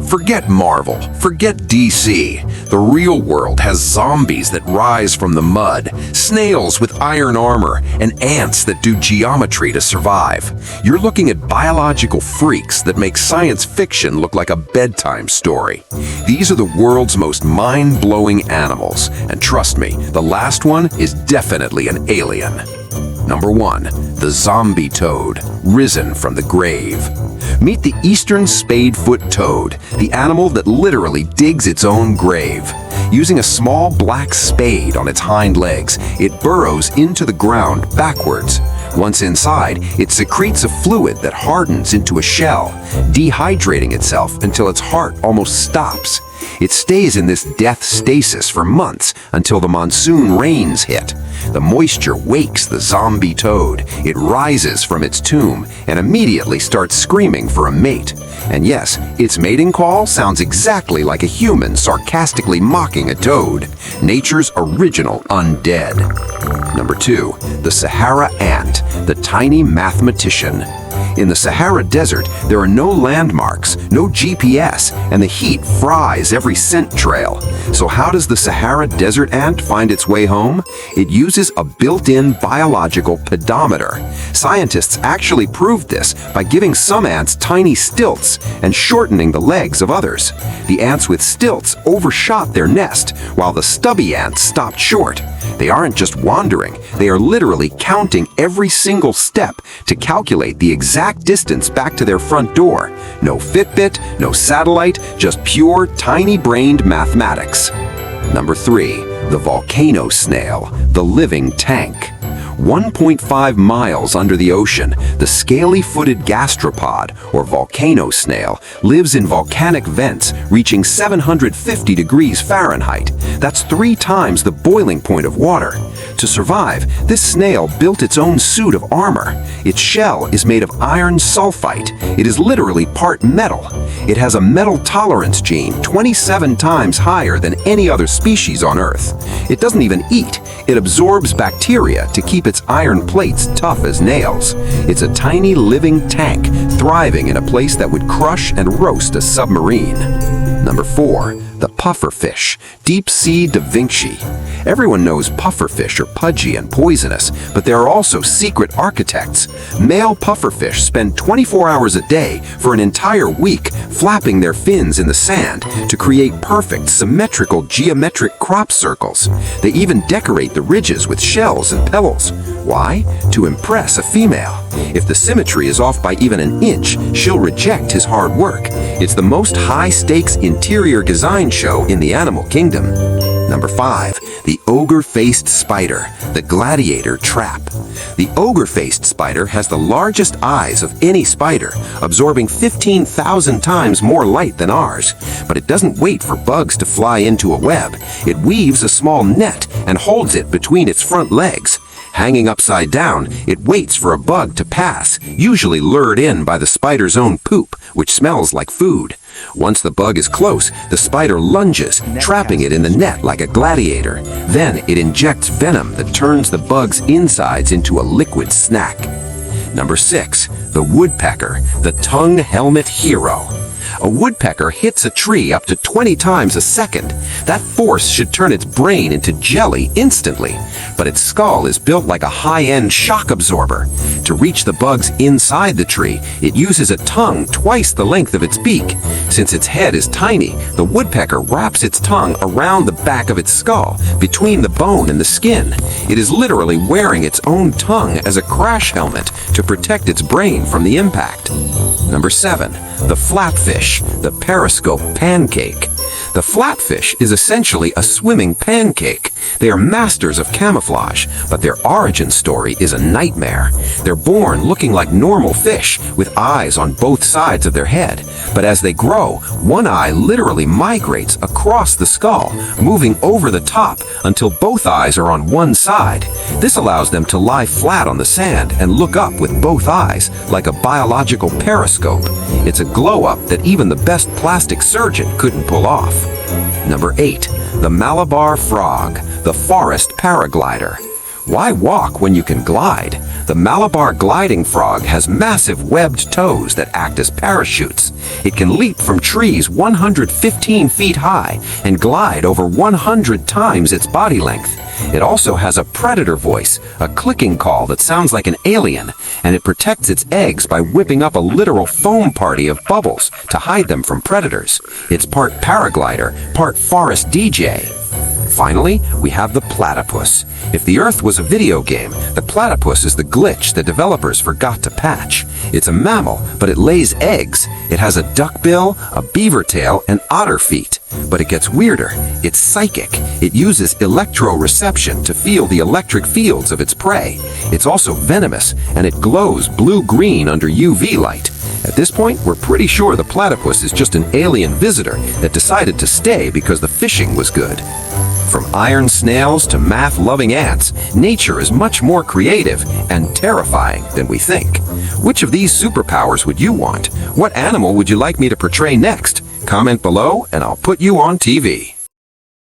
Forget Marvel, forget DC. The real world has zombies that rise from the mud, snails with iron armor, and ants that do geometry to survive. You're looking at biological freaks that make science fiction look like a bedtime story. These are the world's most mind-blowing animals, and trust me, the last one is definitely an alien. Number 1. The zombie toad, risen from the grave. Meet the eastern spadefoot toad, the animal that literally digs its own grave. Using a small black spade on its hind legs, it burrows into the ground backwards. Once inside, it secretes a fluid that hardens into a shell, dehydrating itself until its heart almost stops. It stays in this death stasis for months until the monsoon rains hit. The moisture wakes the zombie toad. It rises from its tomb and immediately starts screaming for a mate. And yes, its mating call sounds exactly like a human sarcastically mocking a toad. Nature's original undead. Number 2. The Sahara Ant, the tiny mathematician. In the Sahara Desert, there are no landmarks, no GPS, and the heat fries every scent trail. So how does the Sahara Desert ant find its way home? It uses a built-in biological pedometer. Scientists actually proved this by giving some ants tiny stilts and shortening the legs of others. The ants with stilts overshot their nest, while the stubby ants stopped short. They aren't just wandering, they are literally counting every single step to calculate the exact distance back to their front door. No Fitbit, no satellite, just pure tiny-brained mathematics. Number 3. The Volcano Snail, the living tank. 1.5 miles under the ocean, the scaly-footed gastropod, or volcano snail, lives in volcanic vents reaching 750 degrees Fahrenheit. That's 3 times the boiling point of water. To survive, this snail built its own suit of armor. Its shell is made of iron sulfite. It is literally part metal. It has a metal tolerance gene 27 times higher than any other species on Earth. It doesn't even eat. It absorbs bacteria to keep its iron plates tough as nails. It's a tiny living tank, thriving in a place that would crush and roast a submarine. Number 4. The pufferfish, deep sea da Vinci. Everyone knows pufferfish are pudgy and poisonous, but there are also secret architects. Male pufferfish spend 24 hours a day for an entire week flapping their fins in the sand to create perfect symmetrical geometric crop circles. They even decorate the ridges with shells and pebbles. Why? To impress a female. If the symmetry is off by even an inch, she'll reject his hard work. It's the most high-stakes interior design show in the animal kingdom. Number 5. The Ogre-Faced Spider, the Gladiator trap. The Ogre-Faced Spider has the largest eyes of any spider, absorbing 15,000 times more light than ours. But it doesn't wait for bugs to fly into a web. It weaves a small net and holds it between its front legs. Hanging upside down, it waits for a bug to pass, usually lured in by the spider's own poop, which smells like food. Once the bug is close, the spider lunges, trapping it in the net like a gladiator. Then it injects venom that turns the bug's insides into a liquid snack. Number 6. The Woodpecker, the tongue helmet hero. A woodpecker hits a tree up to 20 times a second. That force should turn its brain into jelly instantly. But its skull is built like a high-end shock absorber. To reach the bugs inside the tree, it uses a tongue twice the length of its beak. Since its head is tiny, the woodpecker wraps its tongue around the back of its skull, between the bone and the skin. It is literally wearing its own tongue as a crash helmet to protect its brain from the impact. Number 7. The Flatfish, the periscope pancake. The flatfish is essentially a swimming pancake. They are masters of camouflage, but their origin story is a nightmare. They're born looking like normal fish, with eyes on both sides of their head. But as they grow, one eye literally migrates across the skull, moving over the top until both eyes are on one side. This allows them to lie flat on the sand and look up with both eyes, like a biological periscope. It's a glow-up that even the best plastic surgeon couldn't pull off. Number 8. The Malabar Frog, the forest paraglider. Why walk when you can glide? The Malabar gliding frog has massive webbed toes that act as parachutes. It can leap from trees 115 feet high and glide over 100 times its body length. It also has a predator voice, a clicking call that sounds like an alien, and it protects its eggs by whipping up a literal foam party of bubbles to hide them from predators. It's part paraglider, part forest DJ. Finally, we have the platypus. If the Earth was a video game, the platypus is the glitch the developers forgot to patch. It's a mammal, but it lays eggs. It has a duck bill, a beaver tail, and otter feet. But it gets weirder. It's psychic. It uses electroreception to feel the electric fields of its prey. It's also venomous, and it glows blue-green under UV light. At this point, we're pretty sure the platypus is just an alien visitor that decided to stay because the fishing was good. From iron snails to math-loving ants, nature is much more creative and terrifying than we think. Which of these superpowers would you want? What animal would you like me to portray next? Comment below and I'll put you on TV.